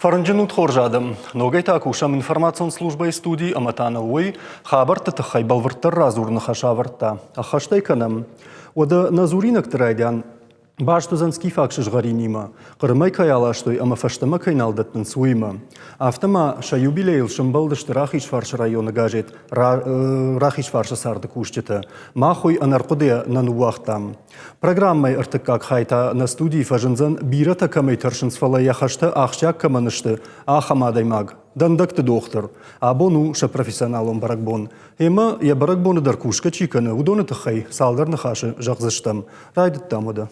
Фарнжинут хоржадым. Ногайта кушам информацион службай студии аматаналуй хабарта тахай балвырттар разурны хашавыртта. Ахаштай канам. Ода назуринак трайдян баштузан скифакшиш гаринима. Қырмай каялаштой ама фаштама кайналдаттын суима. Автома ша юбилейл шымбалдышты рахиш фарш района гажет рахиш фарша сарды кушчета. Махуй анарқуде нануахтам. Программай артыкак хайта на студии фажынзан бирата камай таршынсфала яхашта ахшак каманышты ахамадаймаг. Дандакты доктор. Абону ша профессионалом баракбон. Ема я баракбоны даркушка чиканы удоны тахай салдарны хашы жақзыштам. Райдыт тамуда.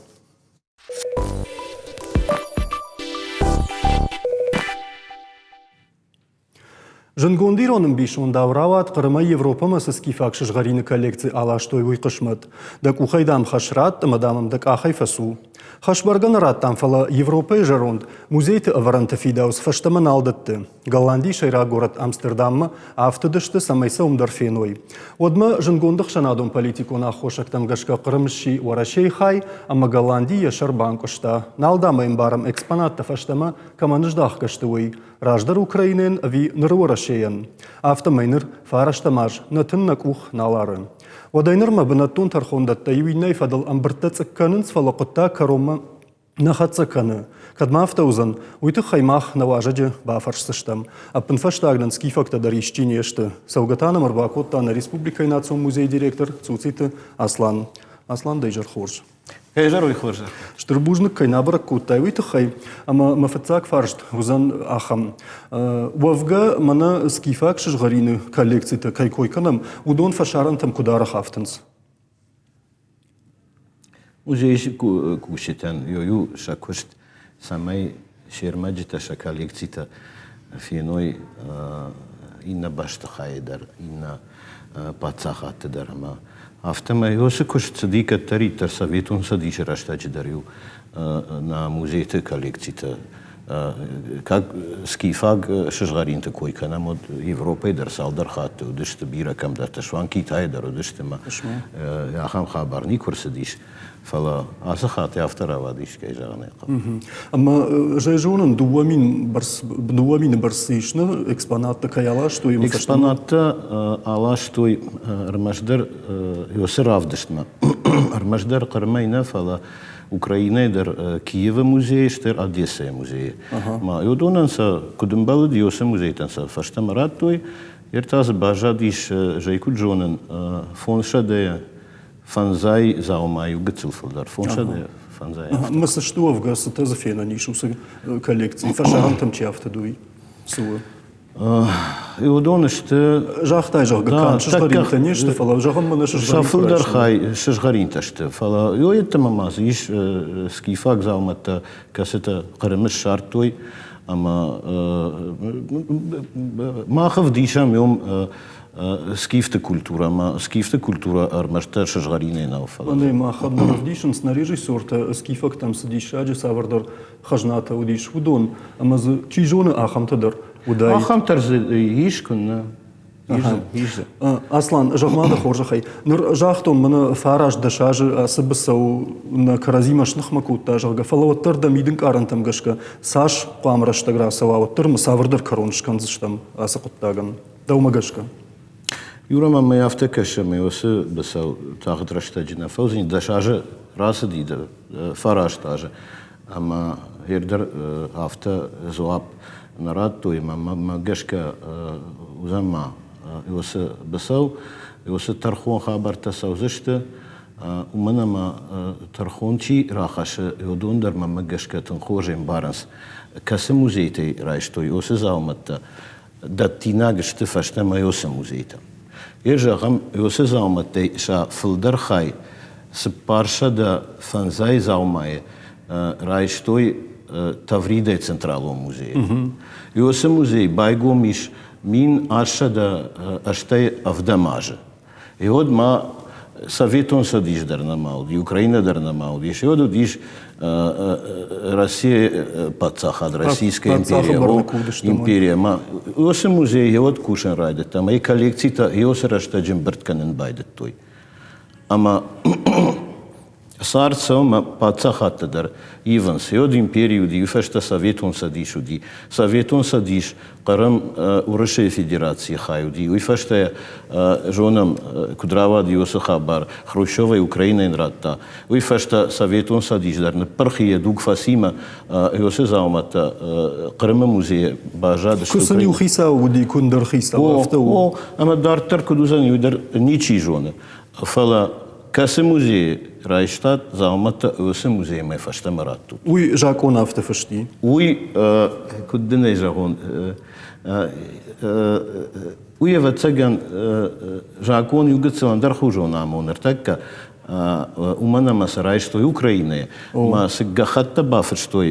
Жынгондироным бишон даврават Қырыма Европа масыски факшыш гарины коллекции алаштой уйқышмыт. Дак ухайдам хашрат, мадамам дак ахай фасу. Хашбарган раттам фала Европа и жаронд музейты аваранты фидаус фаштаман алдатты. Голландий шайра город Амстердамма автодышты самайса умдарфеной. Одма жынгондық шанадон политикона хошактам гашка Қырымши варашей хай, ама Голландий яшар банкошта. Налдамаем барам экспонатта фаштама каманыждах каштуй. Раждар Украинен ви нырворашеян. Автомайныр фараштамаж натыннак ух налары. Одайнырма бынаттун тархондатта юйнай фадал амбырта цыкканын сфалақытта карома нахатцыкканы. Кадма автоузан уйты хаймах наважаджы бафаршсыштам. Аппын фаштагнан скифакта дарищине ешты. Саугатана Марбакоттана Республика и национ музей директор Цуциты Аслан. Аслан дайжар хорж. Хейжар ой хоржар. Штырбужнык кайнабырак куттай уйты хай, ама мафацак фаршт узан ахам. Вавга мана скифак шишгарины коллекцията кайкойканам удон фашаран там кударах автанс. Музей кушетен йою шакушт самай шермаджита ша коллекцията феной инна башта хайдар, инна пацахат дарма. Автома йосы кушт садика таритар советун садиш раштач дарю на музейте коллекцията. Как скифаг шажгаринта койкана мод Европа дар салдар хат удышты бира кам дар ташван Китай дар удышты ма яхам хабарни курсадиш фала аса хат автора вадиш кайжаганы. Ама жайжонын дуамин барсишны экспонатта каяла что им экспонатта ала что армаждар йосы равдышна армаждар Қырмайна фала Украина дар Киева музей, штер Одесса музей. Ма юдонанса кудымбалы диосы музей танса фаштамарат той ертаз бажадиш жайку джонен фон шадея фанзай заумаю гцилфулдар фон шадея фанзай. Маса что в гаса тазафена нишусы коллекции фашарантам чафтадуй суы. Иудонышты жахтай жахгакан шашгаринта нешты фала жахам мана шашгаринта. Шафылдар хай шашгаринта шты фала йоетта мамаз иш скифак зауматта касета Қырымыш шартой ама махав дишам йом скифта культура армашта шашгарине на фала. Ане махав дишам снаряжи сорта скифак там садишаджи савардар хажната удиш удон ама чижоны ахамтадар. Ахам тарзы ишкун Аслан жахмада хоржахай. Нур жахтон мана фараж дашажы асыбысау на каразимашных макутта жахга фалаваттар да мидинг арантам гашка саш қамраштагра сававаттар мусавардар коронышканзыштам асақуттаган даумагашка. Юрама мы автокаша мы осы бысау тағыдрашта фаузин дашажы расы дейді фараж тажы ама ердер авто зуап нарад той магашка узама йосы бысау йосы тархон хабарта саузышты уманама тархончи рахашы йодундар магашка тынхожем баранс касы музейтэй райштой йосы зауматта даттинагышты фаштама йосы музейта ержагам йосы зауматтай ша фылдар хай сыппарша да фанзай заумай райштой Тавридай централом музея. Йосы музей байгомиш мин ашада аштай авдамажа. И вот ма советон садиш дарнамауд, и Украина дарнамауд. Еще вот диш Россия пацахад, Российская империя. Ма йосы музей вот кушен райдет, там и коллекции-то йосы раштаджим бертканен байдет той. Ама Սարցը պատցախատը դար իվնս յոդին պերիոդի ուֆեշտա Սովետուն սադիշուդի Սովետուն սադիշ Qırım Rusya Federasyası xayudi uifeşte jonem kudravadi yosu xabar Xruşova Ukrayna'nın ratta uifeşte Sovetun sadijlerini Perxiye dug fasima yosu zaumatta Qırım muzeyi bajad Kusan yuxisa udi kundar xisa vafta o ama dartar kuduzan yuder niçi jone fala Kası muzeyi Reichstadt zaumatta öse muzeyi mefeşte marattu Uy Jakon afta fashti Uy kudene jagon Уева цаган жакон югцелан дархужона монертакка умана масарай что Украина ма сгахатта бафер что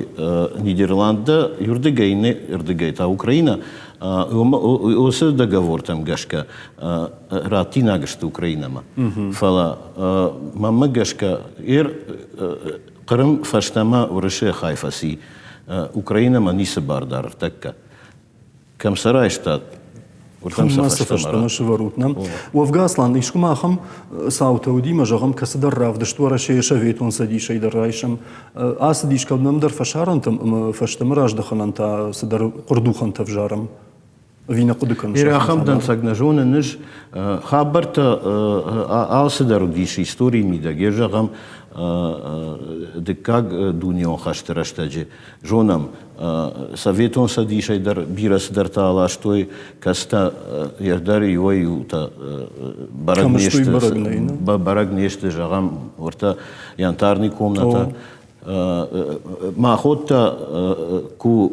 Нидерланда юрдегайне юрдегайта Украина осе договор там гашка ратина гашта Украинама фала мама гашка Qırım фаштама урыше хайфаси Украина маниса бардар такка Kam Saraystadt. Масса фаштама шеварутна. Вафгаслан ишкумахам саутауди мажагам касдар равда что рашея шаветун садишей дарайшам асдиш каднам дар фашарантам фаштама раждахананта садар курдуханта вжарам. Вина кудыкан. Ирахам дан сагнажона нж хабарта алсадару диш истории мида гержагам de как дунион хаштарашtaje жонам Советун садишай дар бирас дар таала что каста ярдар юй ута барагнеште жагам орта янтарный комната махотта ку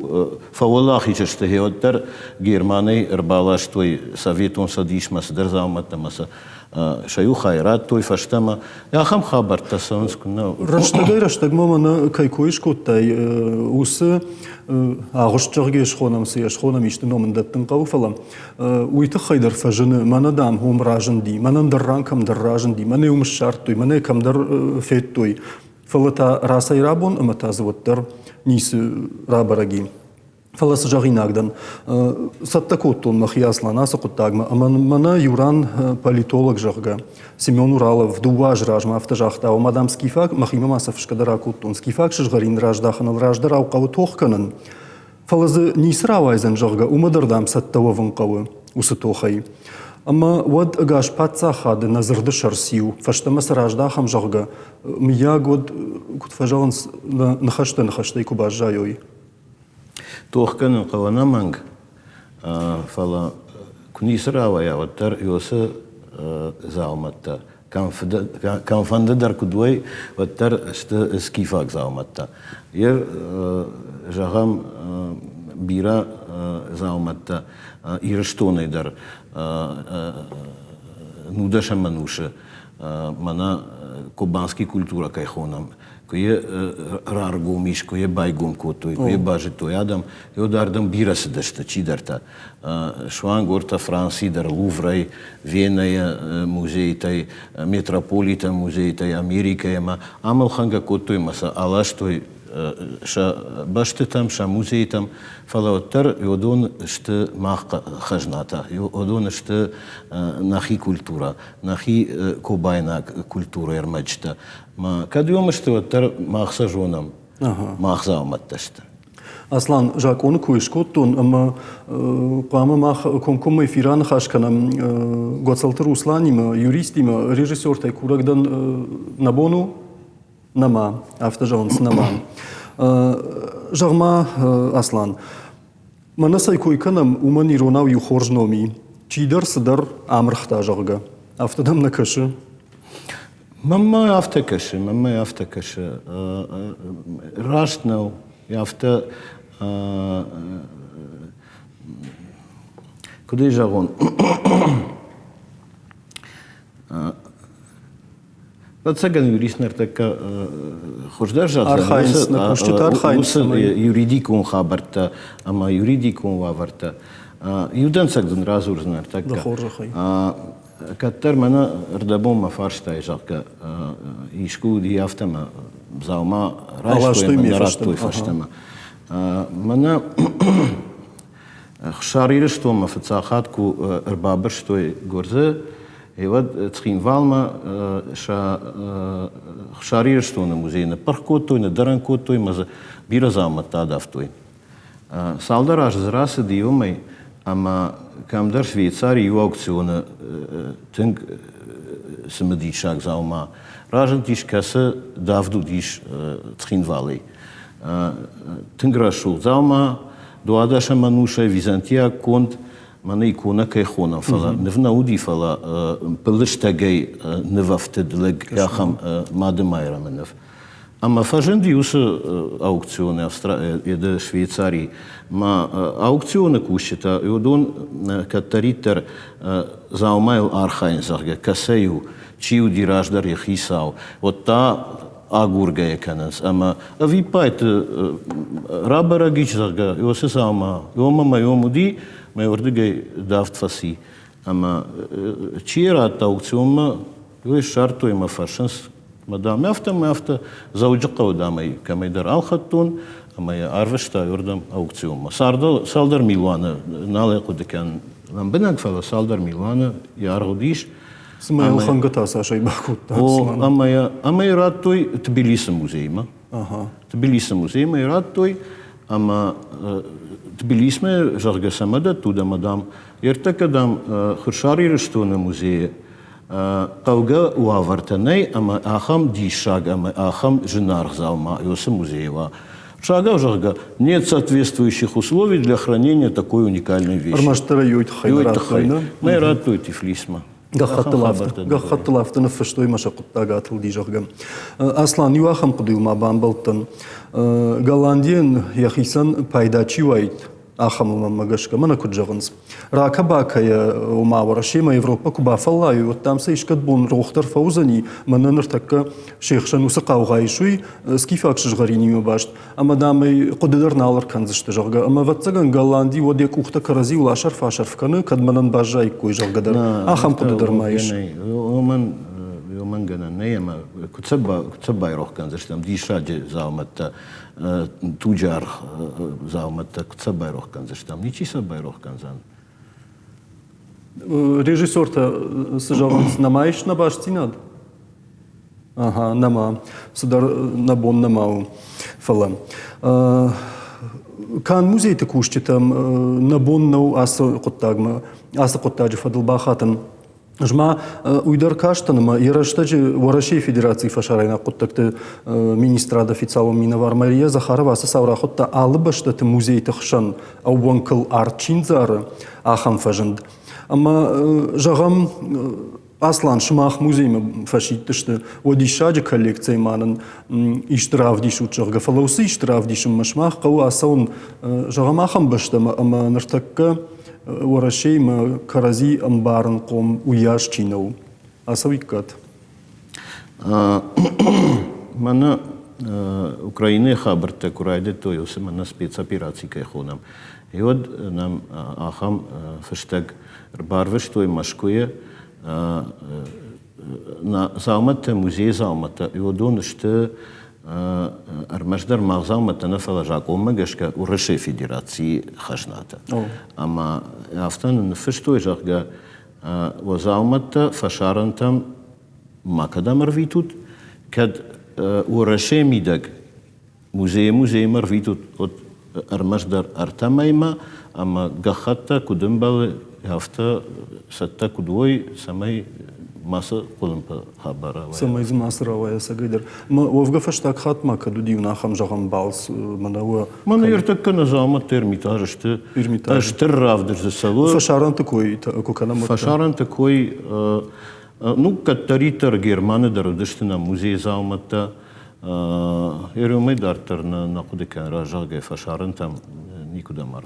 фавалахи чеште хеоттар Германии рбала что Советун садиш мас дар заматта маса شایو خیرات توی فشتما یا خم خبر تاسونس کنه رشتگی مامان کایکویش کتای اوس آغشتگیش خونم سیاش خونم ایشت نامن دتن قو فلام ویت خیدر فجن من دام هم راجندی من در رانکم در راجندی من یوم شرط توی من کم در فیت توی فلتا راسای رابون امتا زودتر نیس رابرگی فلس جاغيناغدن سаттакоттон махияслана сакуттагма мана юран политолог жагга Семен Уралов дуаж ражма автожахта мадам скифак махима масафшкадара коттон скифак шжгарин раждаханал раждара уqавтохканын фалазы нисравайзен жагга умадардам саттавын qавы усытохай Amma wad agash patsa khad nazrda sharsiu fashtama sarajda kham jagga miya god kut fajalans nakhashta ikubajayoi Tohkan qawana mang fala kunisrawa ya watar yosa zaumatta kan fanda dar kudway watar sta skifak zaumatta yer jagam bira zaumatta irstone dar nudaša manuša mana kubanski kultura kajhonam koje rargum iš, koje bajgum kotoj, koje bažetoj adam, jo dardam bira se dešta, čidarta. Švan gorta Franci, dar Louvre, Vienaja, muzej taj, Metropolitan muzej taj, Amerika jema, amal hanga kotoj masa, alaštoj, ша башты там, ша музей там, фалауттар, йодон шты мах хажната, йодон шты нахи культура, нахи кобайна культура ермачта. Ма кадьом шты ваттар мах сажонам, мах зауматташта. Аслан, жак он куишкоттон, ама қама мах комкомай фиран хашканам гоцалтыр усланима, юристима, режиссер тай курагдан набону, Нама, автожонс нама. Жагма Аслан. Манасай койканам уман иронав юхоржноми. Чидар садар амрхта жагга. Автодам на каши. Мама автокаши, мама автокаши. Раштнал, авто. Куда жагон? Цаган юристнер така хождажат юридикун хабарта, ама юридикун ваварта. Юдан цагдан разурзнер така. Каттар мана рдабон мафарштай жака ишку ди автама заума раштой манарастой фаштама. Мана шарир что мафцахат ку рбабр что горзе Եվ ծխինվալմը շարիրստոնը մուզեյնը պրկոտոյնը դրանքոտոյ մազը բիրազամը տադավտոյն։ Սալդար աժզրասը դիում է ama kam dar Շվեյցարիի աուկցիոնը թնկ սմդիշակ զաումա ռաժն դիշկասը դավդու դիշ ծխինվալի թնգրաշուղ զաումա դուադաշը մանուշը վիզանտիա կոնտ մանե իկոնա կեխոնա ֆալա նվնա ուդի ֆալա պլշտագեյ նվավտդլեգ яхам մադմայրամնով Ama fajndi usë aukcione edhe Швейцарии, aukcione kushita, ju don kataritter zaumail arhain zarga, kaseju, qiu dirajdar je hisau, od ta agurga je kanens, ama vi pajt rabara giç zarga, jo se zauma, jo mama jo mudi, me ordigej daft fasi, ama qiera ta aukcione, jo sharto ima fashens, Madame after zawjqa udamay kamidar alkhatun ama arvashta yordam aukcion. Saldar Milana nalequd kan lambenak fala Saldar Milana yargodish Смайл хангатаса шай бахут. Ama yarattoy Tbilisi muzeyma. Tbilisi muzeyma yarattoy ama Tbilisme jargasamada tuda madam yertakadam khurshari ristona muzeye Qawga uavartanay ama ахам дишаг ama ахам жинарх залма yoсы музеева. Шага жарга нет соответствующих условий для хранения такой уникальной вещи. Армаштара юйт хайна. Мы ратуй Тифлисма. Гахаттылафты нефштой машақуттагатыл дижарга. Аслан юахам қудил ма бамбалтын. Голландиен яхисан пайдачи вайт. Ахам магашка мана куджагынс. Рака бакая умаварашима Европа кубафаллаю вот там сейшкат бун рохтар фаузани мананыр такка шейхшан усы қауғайшуй скифак шыжғарини башт. Ама дамы қудыдар налар канзышты жарға. Ама ватсаган Голландии одек ухта карази улашар фашарфканы кадманан бажай кой жаргадар. Ахам қудыдар майш. Йоман гана нема куцаба рох канзыштам дишаде зауматта туджар зауматта куцаба рох канзыштам ничи саба рох канзан Режиссер-то сжаванс намаиш на баштинад. Ага, нама. Судар набон намау фалам. Кан музей-то кушти там набон нау аса коттаджи фадылбахатын. Жма уйдар каштаныма Яраштаджи Варашей Федерации фашарайна куттакты министрада официалом Миновар Мария Захарова савра хотта алыбаштаты музей тахшан аубанкл арчинзары ахам фажند. Ама жагам Аслан шмах музейма фашиттышты одишаджи коллекция манын иштравдиш учарга фалаусы иштравдишым машмах кау асаун жагам ахам баштама ама нартакка Варашейма карази амбарн ком уяш чинау. Асавикат. Мана Украины хабарта курайде тойосы мана спецоперации кайхонам. И вот нам ахам фештаг барвеш той машкуе на заумата музей заумата. И вот он что Армаждар мағзаумата нафала жакома гашка Урашей Федерации хашната. Ама афтан фештой жакга вазаумата фашарантам макадам рвитут, кад Урашей мидаг музей марвитут от Армаждар артамайма, ама гахата кудымбалы афта сатта кудвой самай Маса колымпа хабара. Самайз масравая сагайдар. Овга фаштак хатма кадуди унахам жагам балс манауа. Мана ертакка назама термитаж шты. Штыр равдыр за сало. Фашаран такой куканам. Фашаран такой ну каттаритар германы дарудышты на музей заумата. Ерумай дартар на кудекан ражага фашаран там никуда марф.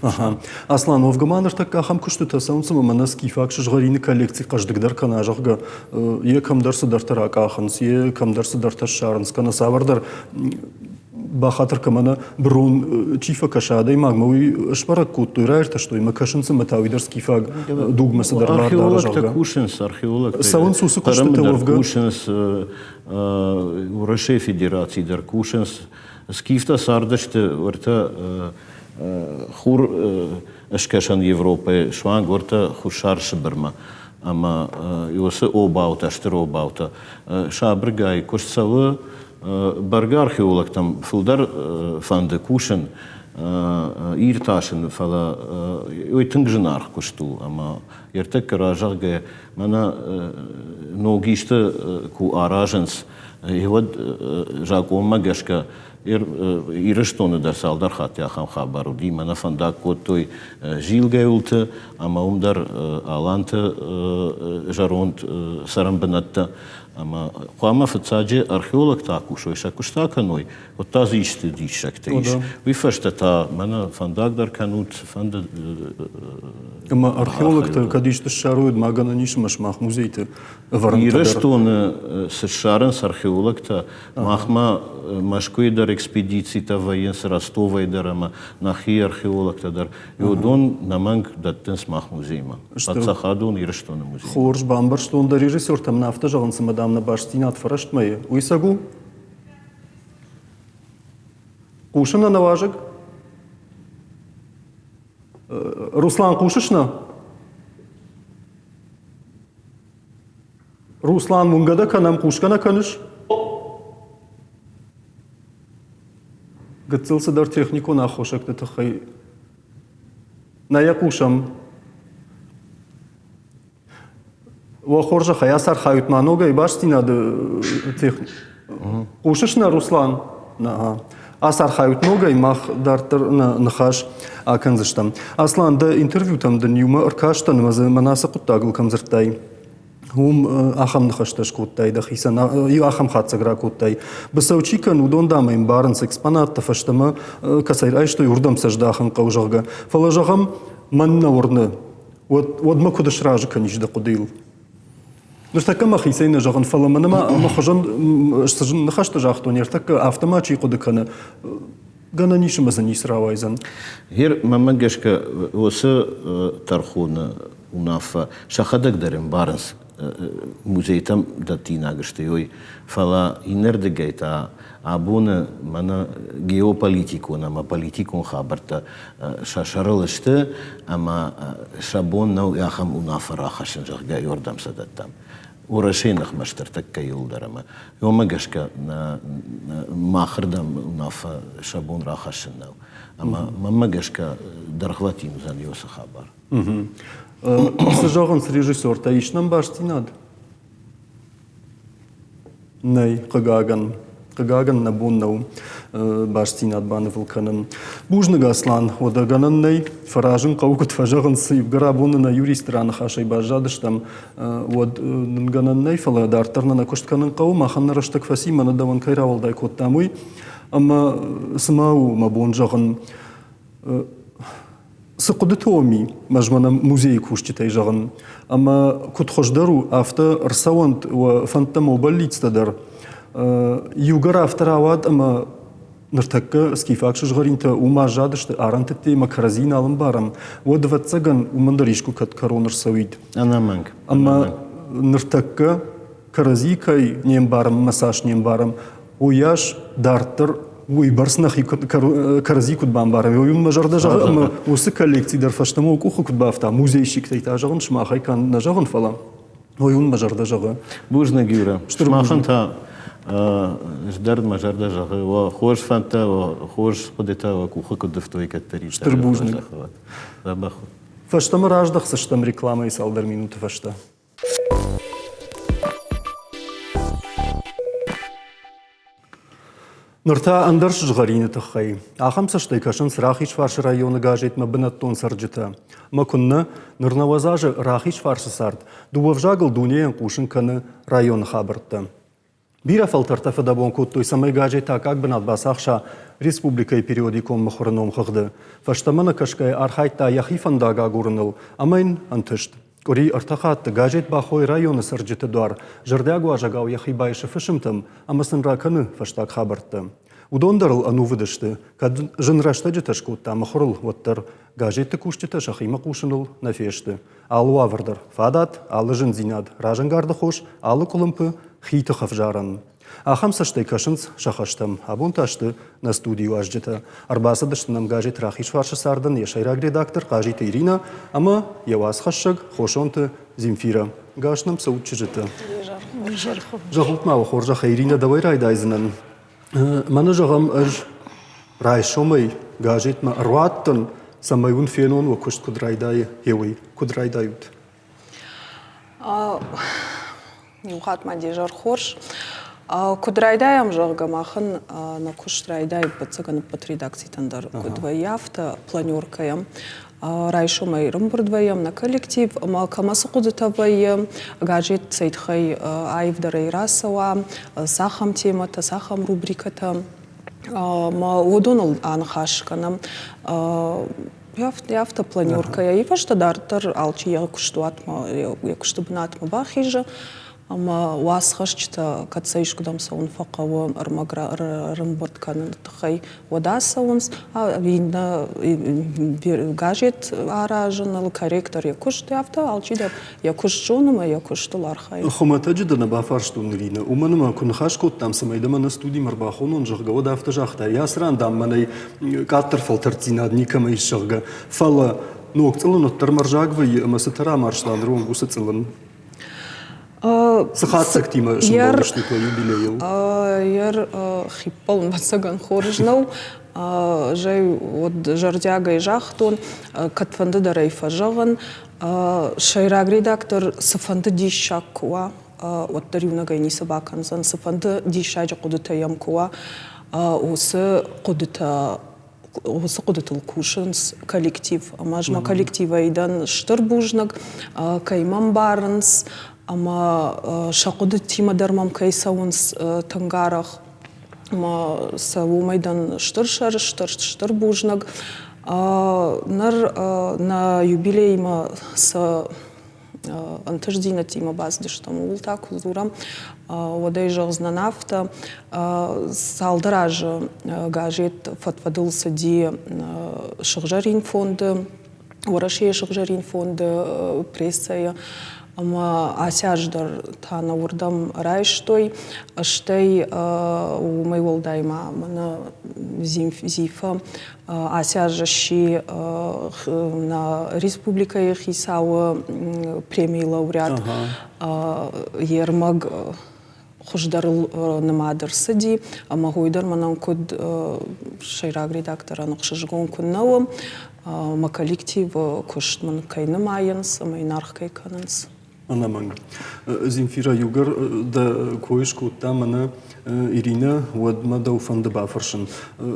Аслан овгаманыр так ахам кушты тасаунсым мана скифак шыжгарины коллекции каждыгдар канажага екамдар сыдартарак аханс екамдар сыдартар шарынс кана савардар бахатыр камана брун чифа кашадай магмауи шпарак куттуй райрта что има кашынсы матауидар скифак дугмасы дарлар археолог такушенс археолог саун сусу кушты овга кушенс Урашей Федерации дар кушенс скифта сардашты варта хур ашкашан Европы шван горта хушар шиберма ama yosa obauta, aştır obauta. Şabrgay koşsalı barga arxeolog tam fıldar fandı kuşun irtaşın fala oytun jınar koştu ama yertek karajagı mana nogişte ku arajens Hevad Жакома гашка ирыштоны да салдар хатя хам хабару ди мана фанда коттой жилгеулты ама умдар аланты жаронт сарамбанатта ама қама фцаджи археолог таку шойша куштаканой вот тази исти дишактейш ви фаштата мана фандагдар канут фанда Ама археологта кадишта шарует магана нишмаш мах музейте ирыштоны сшарен с археологта махма машкойдар экспедицията воен с Ростова идарама нахи археологта дар йодон наманг даттен с мах музейма пацахадон ирыштоны музей Хорш бамбар штонда режиссер там нафта жагынсы мадамна баштинат фараштмайы уйсагу Кушина наважык Руслан кушышна Руслан мунгада канам кушкана каныш Гыцылсы дар технику нахошакты тахай Ная кушам Вахоржа хаясар хаютманога и баштинады техник Кушышна Руслан Асар хаютнога и мах дартыр нахаш аканзыштам. Аслан да интервью там да ньюма аркаштан мазы манаса куттагыл камзыртай. Ахам нахашташ куттай да хисан и ахам хатсагра куттай. Басаучикан удон дамаим барынс экспонатта фаштама касайр айшто юрдам саждахан каужага. Фалажагам манна урны. Вот макудаш ража канишда кудил. Нұртакка махисейна жағын фаламанама махажан штажын нахашта жақтон ертакка автоматчи қудыканы гана нишимаза нисравайзан. Хер мамагашка осы тархуна унафа шахадак дарем барынс музейтам датинагышты ой фала инердегайта абуна мана геополитику нама политикун хабарта шашарылышты ама шабон нау яхам унафа рахашын жағга йордам садаттам. Урашейнах маштартакка юлдарама. Йомагашка на махрдам унафа шабон рахашыннау. Ама мамагашка дархватим зан йоса хабар. Сажаган с режиссер таишнам баштинад. Ней, Кагаган. Кагаган набуннау баштинад баны вулканын. Бужныга аслан одаганын ней. Фаражын каукут фажаган сыйып гарабуны на юристранах ашай бажадыштам. Од нганын ней фала дартарна на коштканын кау маханна раштак фасима надаван кайравалдай коттамуй. Ама сымау мабун жаган Сықуды томи мажмана музей кушчитай жағын. Ама кутхождару авто рсауант фантамо болицтадар. Югар авторавад ама ныртакка скифакшы жғаринта ума жадышты арантетте макаразин алым барам. Одват цаган умандаришку кат коронар сауид. Анаманг. Ама ныртакка каразикай нем барам, массаж нем барам. Уяш дартыр Ой, барснах и карази кудбам барам. Ойун мажарда жагы, осы коллекциядар фаштаму куху кудбафта, музейщик тайта жагын шмахай кан на жагын фала. Ойун мажарда жагы. Бужна гюра. Шмахан та ждард мажарда жагы. Ва хош фанта, ва хош ходета, ва куху куддыфтой каттари. Штыр бужник. Забаху. Фаштамы раждах саштам реклама и салдар минуты фашта. Нұрта андарш жғарины тұққай. Ақам саштай кашын Рахич фаршы районы гажетма бінаттон сарджыта. Макунны нұрнавазажы Рахич фаршы сард. Дубавжагыл дунеян кушын каны районы хабыртты. Бира фалтарта фадабон куттой самай гажета как бінат басақша республикай периодикон мұхырыном қығды. Фаштаманы кашкай архайтта яхифандага гурыныл, амайн антышт. Кори артахатты гажет бахой районы сарджыты дуар. Жырдягу ажагау яхибайшы фышымтым, амасын раканы фаштак хабыртты. Удондарыл ану выдышты, кад жынрашта жыташкутта махырыл оттыр. Гажетті кушчыты шахима кушыныл нафешті. Алу авырдыр, фадат, алы жын зинад, ражынгарды хош, алы кулымпы, хиты хавжаран. Ахам саштай кашынц шахаштым, абун ташты на студию ажжыты. Арбасы дыштынам гажет Рахич фаршы сардын, ешайраг редактор, гажет Ирина, ама явас хашшыг, хошонты Земфира. Гашнам саучжита. Жарху. Жахут мау хоржа хайрина давай райдайзнан. Мана жагам аж райшомай гажит ма руаттан самайун фенон ва кушт кудрайдай хеуи кудрайдают. Юхат мадежар хорш. Кудрайдаям жаргамахын на куштрайдай бацаган под редакцией тандар кудваяфта планеркаям. Райшомай рымбурдваям на коллектив, камасы кудытаваем, гаджет цейтхай айвдарай расава, сахам темата, сахам рубриката, ма удонал анхашканам, яфта планерка, и вашта дартар алчи я куштуатма, я куштубнатма бахижа, ама уасхашчта кацаишкудам саун фақавы армагра рымбурдканы тхай водасаунс, вина гаджет аражанал корректор я кушты яфта алчи да я куштжонама я куштул архай. Хомата жидана бафарштун рина. Уманма кунхашкот там самайдама на студии марбахонон жагава дафта жахта. Ясран дам манай каттер фалтарцина никама ишшага. Фала нокцелон оттар маржагвай масатара маршлан рон гусацелон. Сахатсак тима шумбалышникла юбилею. Яр хиппал бацаган хоржнау, жай от жардяга и жахтон, катфанды дарайфа жаган, шайраг редактор сафанды дишакуа, от дарюнага не собаканзан, сафанды дишаджа кудутаям куа, усы кудута Кудытыл кушынс коллектив, амажма коллектива идан штырбужнак, каймам барынс, ама шақуды тима дармам кайсауынс тангарах, ама савумайдан штырбужнак, на юбилейма с антаждина тима баздыштам ултак узурам, водай жагзна нафта, салдараж гажет фатвадылса ди шагжарин фонды, орашия шагжарин фонды прессая, ама асяждар тана урдам райштой, аштай у майволдайма мана зифа асяжащи на республика хисауа премии лауреат ермаг хуждарыл намадыр сади, ама гойдар манан код шайраг редактора нақшыжгон куннауам, ма коллектив куштман кайнамайынс, ама инарх кайканынс. Анаманг. Земфира югар да коишку там она Ирина водма да уфанда бафаршин.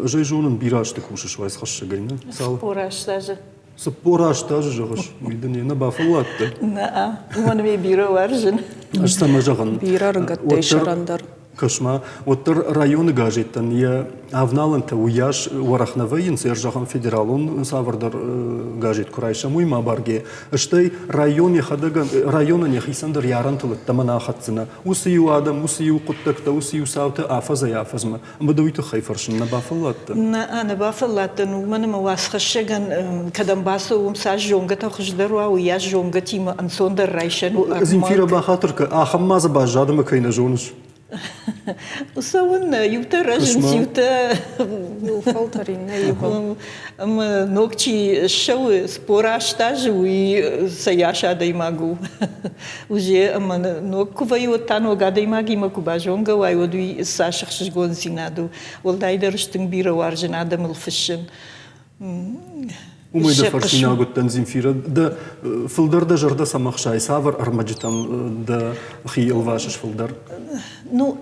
Жай жонын бирашты кушыш вайс хашшагайна. Спораш даже. Спораш даже жагаш. Уйдане на бафалатты. На, уман ми бира варжин. Аж сама жаган. Бирар гаттай шарандар. Кашма, оттар районы гажеттан я авналанта уяш варахнавайын сержахан федералон савардар гажет курайша муйма барге. Аштай районе хадаган района не хисандар ярантылык тамана хатсына. Усию адам, усию куттакта, усию саута афаза яфазма. Мадуйты хайфаршин на бафалатта. На бафалатта, ну мана мавасхашаган кадам басу умса жонгата хуждарва уяш жонга тима ансондар райшану армат. Земфира бахатырка ахаммаза бажадама кайна жонуш. Усаван юта ражин юта Фалтарин наибал. Ногчи шоу спораш даже и саяша даймагу. Уже ног куваю тано гадаймаги макубажонга вайодуи сашахш гонзинаду. Волдайдерштин бира варжинада мылфышын. Умайда фаршина готтан Земфира да филдар да жарда самахшай савар армаджитам да хиел вашеш филдар. Ну,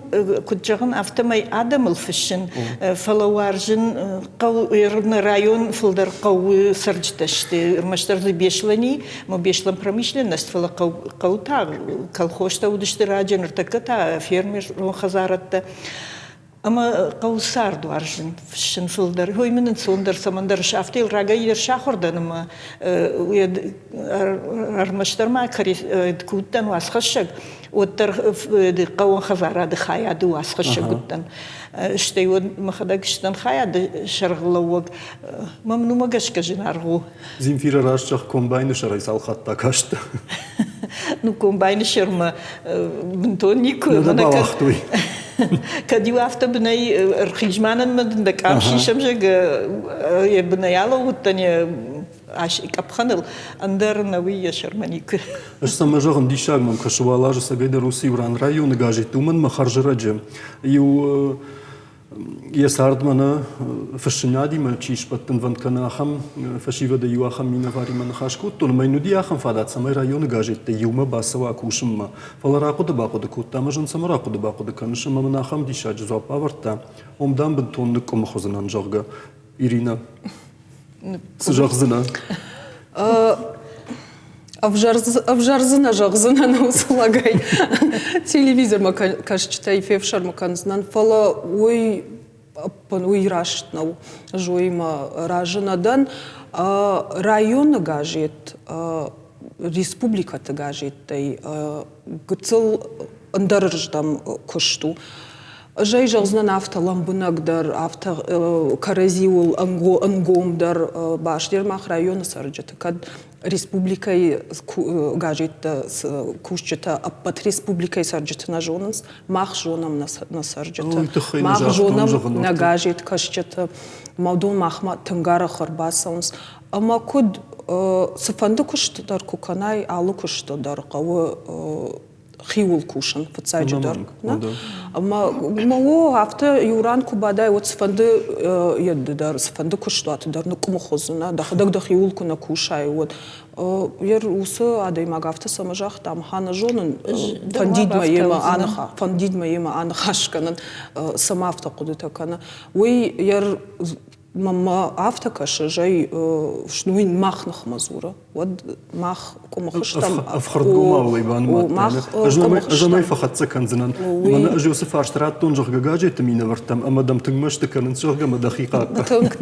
куджаган автомай адам алфышын фалаваржин қау ерна район филдар қау сарджташты маштарды бешлани, ма бешлан промышленность фала қау та колхозта удышты раджан артаката фермер хазаратта. Ама қаусарду аржин фшин филдар. Хой менен сондар самандар шафтел рагайер шахордан ама армаштарма кари куттан васхашак. Оттар қауан хазарады хаяды васхашак гуттан. Штей вот махадагштан хаяды шарглауг. Мам нумагашка жинаргу. Земфира рашчах комбайны шарай салхатта кашта. Ну комбайны шерма бентонику. Ну да балахтуй. Кадиу автобнай рхижманан мадн да камши шамжаг я бнаяла уттане аш икапханыл андер навия шарманик. Самажаган дишагмам кашвалажа сагайда Руси уран районы гажит уман махаржираджи. Ю Ясардмана фашинади ма чишпаттан ванканахам фашива да юахам минавари манахашкут тон майнуди ахам фадат самай районы гажит да юма басава кушимма фалараку да баку да куттамажан самараку да баку да канышима манахам дишаджи зуапаварта омдан бентон нуком хозанан жагга Ирина сжагзына Авжарзына жағзына наусылагай. Телевизор ма кажется ифевшар ма канзнан фала ой раштнау жойма ражынадан районы гажет республикаты гажет гыцыл ындарыждам кышту. Жай жағзынан авто ламбынагдар, авто каразиул ангомдар баштер районы сарджеты. Кад республикай гажет кушчета, а под республикай сарджеты на жонанс, мах жонам на сарджеты. Мах жонам на гажет кашчета, маудун махма тангара харбасаунс. Ама куд сыфанды куштадар куканай, алу куштадар кавы хиул кушан фацайджидар. Мало авто юран кубадай вот сфанды еддар сфанды куштат дар нукмухозна да хиул куна кушай вот ер усы адай магавта самажах там хана жонын фандидма ема анахашканан сама авто кудытакана ой ер мама автокаша жай шнуин махнах мазура вот мах кумахш там афхардгумау ибан мах ажамай фахатса канзанан мана ажосиф аштрат тонжах гагажи тамина вартам амадам тыгмаш тыканын сёрга мадахика танг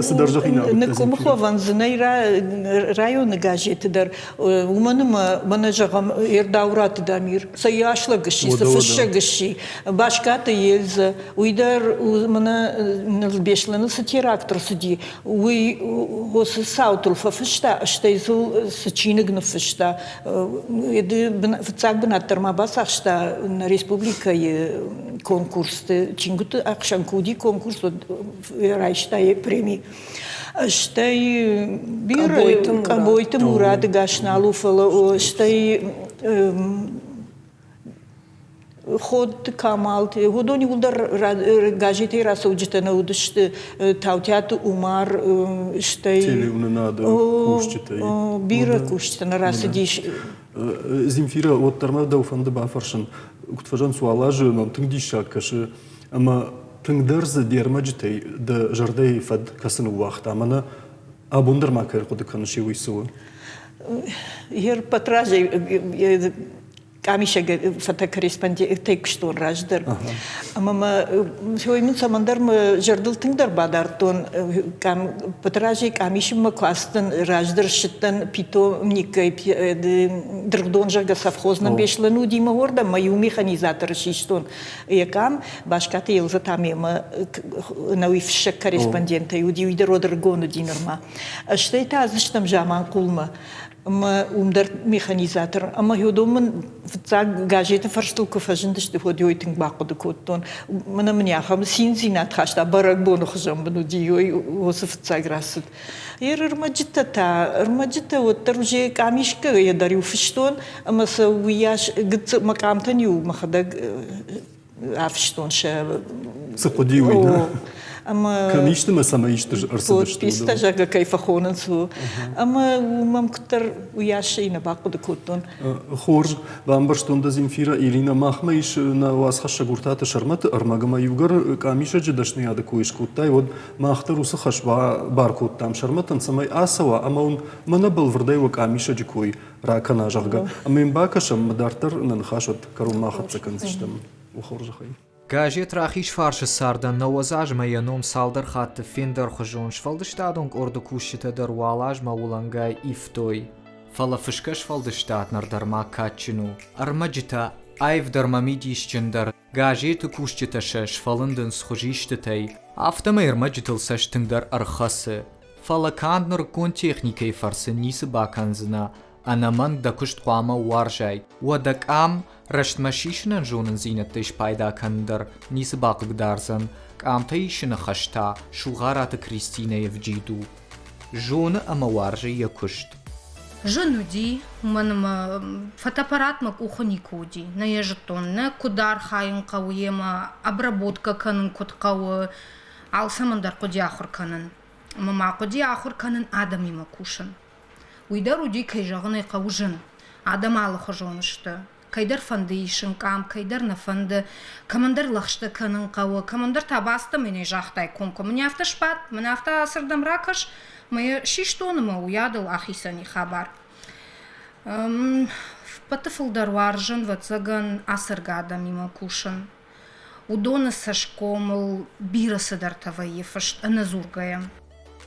садаржахина накумхо ванзынайра районы гажеты дар уманыма манажагам ердаурат дамир саяшла гыши сафышша гыши башката елза уйдар мана нылбешланы терактор суди уй госы саутул фафышта штайзул сочиныг нафышта еды вцаг бинаттар мабасах шта на республика конкурсты чингуты акшанкуди конкурс райшта премии штай бир кабойты мурады гашналу фала штай ход камал ходони удар гажете расуджета на удышты таутят умар штай телевна надо кушчитай бира кушчита на расидиш Земфира вот тармада уфанда бафаршын уктфажан суалажы нам тыңдишак кашы ама тыңдарзы дермаджитай да жардай фад касын уақыт амана абундар макар куды каныши уйсуы Ер патражей камиша фотокорреспондент тексту раждыр. Мама сегодня самандар мы жардыл тыңдар бадартон кам патражей камишим кластан раждыр шиттан пито никай дргдон жага совхозным бешлану дима орда мою механизатор шиштон якам башкаты елза тамема науивша корреспондента юди уйдер гону динерма. Что это азыштам жаман кулма умдар механизатор ама юдомын вцаг гажета фарстулка фажындышты ходиойтың бақыды коттон мына мняхам синзинат хашта барак бону хжам бну диой осы вцаг расыт ирмаджита вот таруже камишка я дарю фштон ама са уяш гыц макамтаню махада афштон ша саподиуйна Ама Конечно, мы сама ищем арсенал. Писта жага кайфахонен су. Ама мам ктар уяши и на баку да кутон. Хорж, вам барштонда Земфира Ирина Махма иш на вас хаша гуртата шармат армагама югар камиша джедашны яда куиш куттай вот махтар уса хашва баркут там шарматан самай асава ама он мана был врдай ва камиша джекуй ракана жага. Ама им бакашам мадартар нанхашот карун махат цаканзиштам ухоржахай. Gajet rachish farsche sardan nawazaj ma yanom saldar khat finder khjon shvaldstadung ordo kushita der walaj ma ulangay iftoi fala fishkash valdstad nar der ma kachinu armajita ayv der mamidis chindar gajet kushita shesh falenden schojishtay aftamer majitel sashtin der arkhase fala kandner kon technikay farse nis bakanzna anaman da kusht qama warjay wadak am رشت مشیشن جونن زینتش پیدا کندر نیس باقی دارزن کامتایشن خشتا شوغارات کریستینه یفجیدو Жона амаваржи якушт. Женуди, man фотоаппарат мак ухоникуди, на ежетон, на кудар хайын кауема, обработка канын кот кау, ал самандар коди ахур канын. Мама коди ахур канын адам има кушан. Уйдар уди кайжагын кау жын, адам алы хожонышты. Кайдар фандейшн кам, кайдар на фанды, командар лахшты канын кау, командар табасты мене жахтай конко. Мне авто шпат, мне авто асырдам ракаш, мы шиштоныма уядыл ахисани хабар. Патыфылдар варжын ватсаган асыргада мимо кушан. Удона сашкомыл бирасыдар таваефашт аназургаям.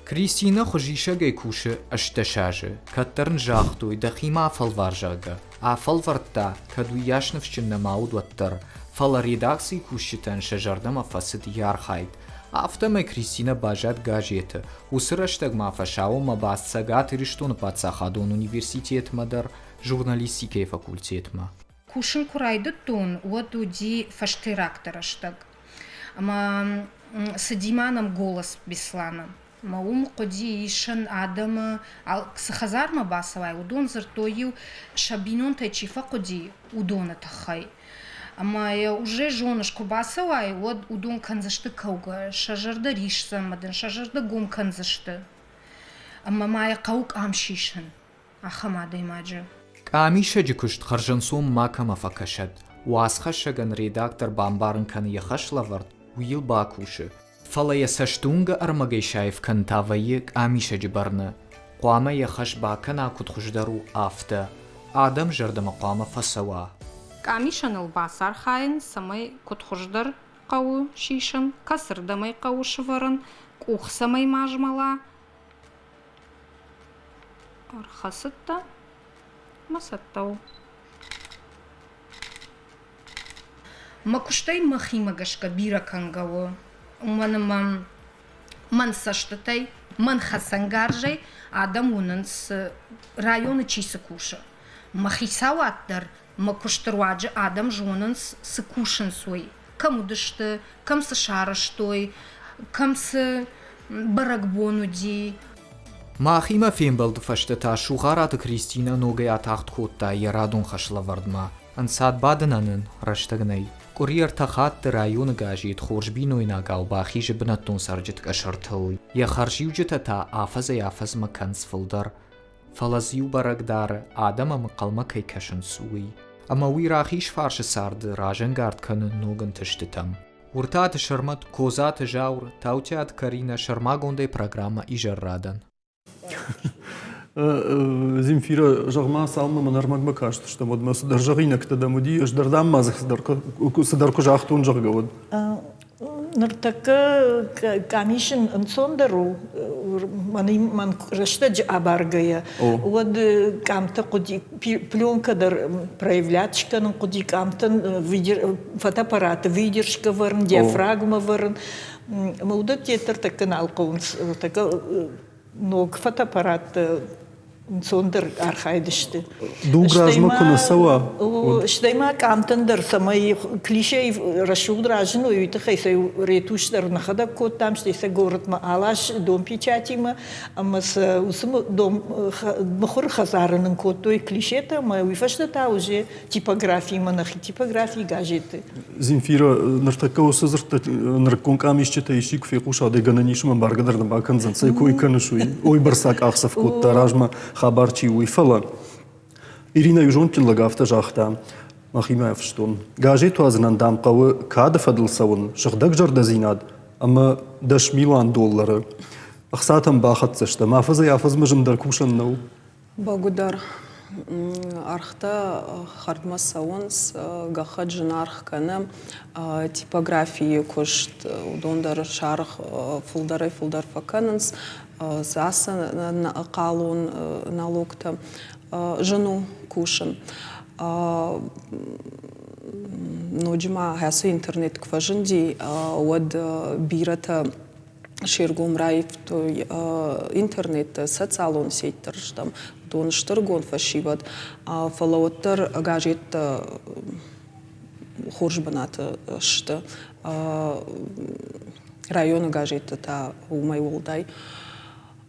Кристина хожиша гайкуша ашташажы, каттерн жахтуй да хима афалваржага. Афалварта, каду яшнавшчин намауд ваттар, фала редакции кушитан шажардам афасыд ярхайд. Автомай Кристина бажат гажеты. Усыраштаг мафашау мабасцагат ириштун пацахадон университет мадар журналистикай факультетма. Кушин курайды тон, уадуди фаштырактараштаг. Ама садиманам голос бесланам. Маум коди ишан адама сахазар мабасавай удон зартою шабинон тайчифа коди удона тахай. Ама уже жонышко басавай, вот удон канзашты кауга, шажарда ришса мадан, шажарда гом канзашты. Ама мая каук амшишан, ахамада имаджа. Камиша джикушт харжансум макама факашад. Уасхашаган редактор бамбарн кан яхашлавард, уил бакуши. Фала ясаштунга армагайшаев кан тавайи камиша джибарна. Қуама яхаш бакан акут хуждару афта. Адам жардама қуама фасава. Камишан албасар хайын самай кутхуждар кау шишан, касырдамай кау шываран, кухсамай мажмала. Архасытта, масаттау. Макуштай махимагашка бира кангау. Уманамам мансаштатай, манхасангаржай, адам унанс районы чисакуша. Махисаваттар, макуштруаджи адам жонанс сыкушен свой. Кому дышты, кам с шараштой, кам с баракбонуди. Махима фембалд фаштата шухарата Кристина ногая тахт хотта ярадун хашлавардма. Ансад бадананын раштагнай. Курьер тахат район гажит хоржбиной нагал бахи жбнатун сарджит кашартыл. Я харжиуджита та афаз маканс фылдар. Фалазиу барагдар адама мақалма кай кашан суи. Ама уи рахиш фарш сарды ражен гард канын ноган тыштытам. Уртат шармат козат жаур таутят Карина шармагондай программа ижаррадан. Земфира жағма салма манармаг бакашт, что вот мы содержаринок тогда муди, ждардам мазах содарку жахтун жаргавод. Нартака камишин анцондару ман раштадж абаргая. Вот камта куди пленка дар проявлячка, ну куди камта фотоаппарат, выдержка варн, диафрагма варн. Мауда тетер так канал коунс, така ног фотоаппарат сондар архайдышты. Дугражма кунасава. Штайма камтандар самай клише расшудражну и тахайса ретушдар нахада кот там штайса городма алаш дом печатима, амас усм дом махор хазарының кот той клишета, ма уйфаштата уже типографии манахи типографии газеты. Земфира нартака усызырт нарконкам ищета ищик фекуша дегананишма баргадарна баканзан сайкой канышуй. Ой барсак ахсав кот таражма хабарчи уйфала. Ирина южонтин лагафта жахта. Махимаев штон. Газету азнандам кавы када фадылсавын. Шыхдак жарда зинад. Ама $10 миллион. Ахсатам бахатсышта. Мафаза яфазмыжым даркушан нау. Багудар. Архта хардмасаунс гахаджин архкана типографии кошт удондар шарх фулдар факананс заса калун налогта жену кушан. Ноджма хасу интернет кважинди од бирата шергум райф то интернет социалон сеттер штам доныштыргон фашиват фалауаттар газет хоржбанаты шты районы газеты та умай олдай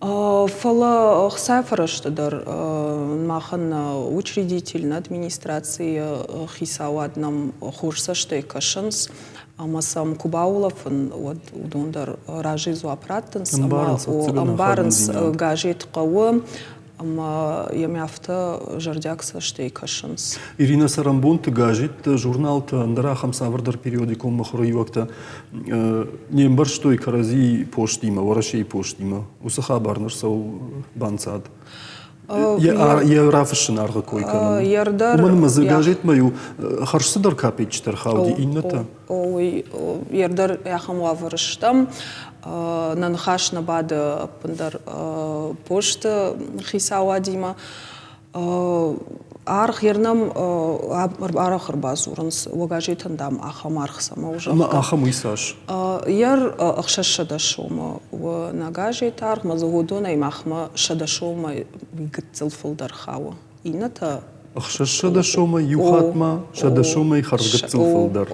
Фала хсайфараштадар махан учредительна администрации хисауаднам хурсаштай кашанс амасам Кубаулафын удондар ражизу апраттанс амбарынс гажет қауы ама ямяфта жардякса штей кашанс. Ирина Сарамбонты гажет журналта андарахам савардар периодиком махруивакта нембар штой карази поштима, ворашей поштима. Усаха барнарсау бансад. Я рафшин арга койканам. Уман мазы гажет маю харшсыдар капечтер хауди инната. Ой, ярдар яхам ваварыштам. Нанхаш набады пындар пошта хисауадима. Арх ернам арахыр базурынс вагажетандам ахам архсама уже. Ама ахам уйсаш. Яр ахшашадашома в нагажет арх мазугудона имахма шадашома гитцелфулдар хава. Ината Ахшашадашома юхатма шадашома и харшгатцелфулдар.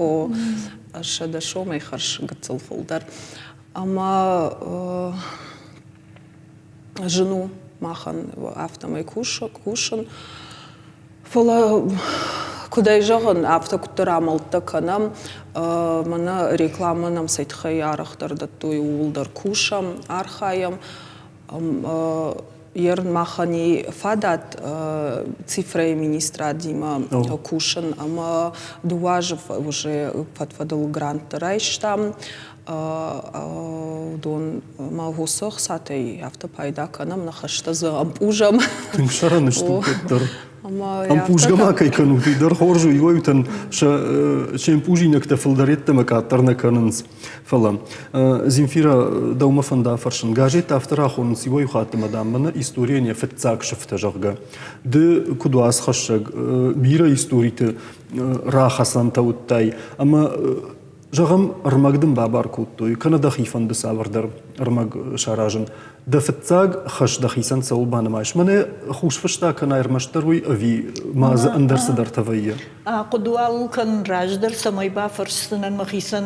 Шадашома и харшгатцелфулдар. Ама жену махан автомай кушан. Фала кудай жағын автокуттыра малта канам мана рекламанам сайтхай арахтарда той улдар кушам архаям ерн махани фадат цифрой министра дима кушан ама дуажев уже подводил грант райштам дон малгусах сатай автопайда канам нахашта за ампужам. Тим шараны что петтер. Ампужгама кайкану дар хоржу йойтан шемпужинак тафылдаретта макатарна канынс фалам. Земфира даума фанда фаршын гажет автора-хонын сивой хаты мадаммана история не фетцак шифта жагга. Ды кудуас хашаг бира историте рахасан тауттай. Ама Жағам ырмагдым бабар куттой, Канада хифанды савардар ырмаг шаражын. Да фетцаг хаш да хисан саулбаны маш. Мане хушфышта кана ирмаштаруй ави мазы андарсыдар тавайя. Кудуал кан раждар самай ба фаршсынан махисан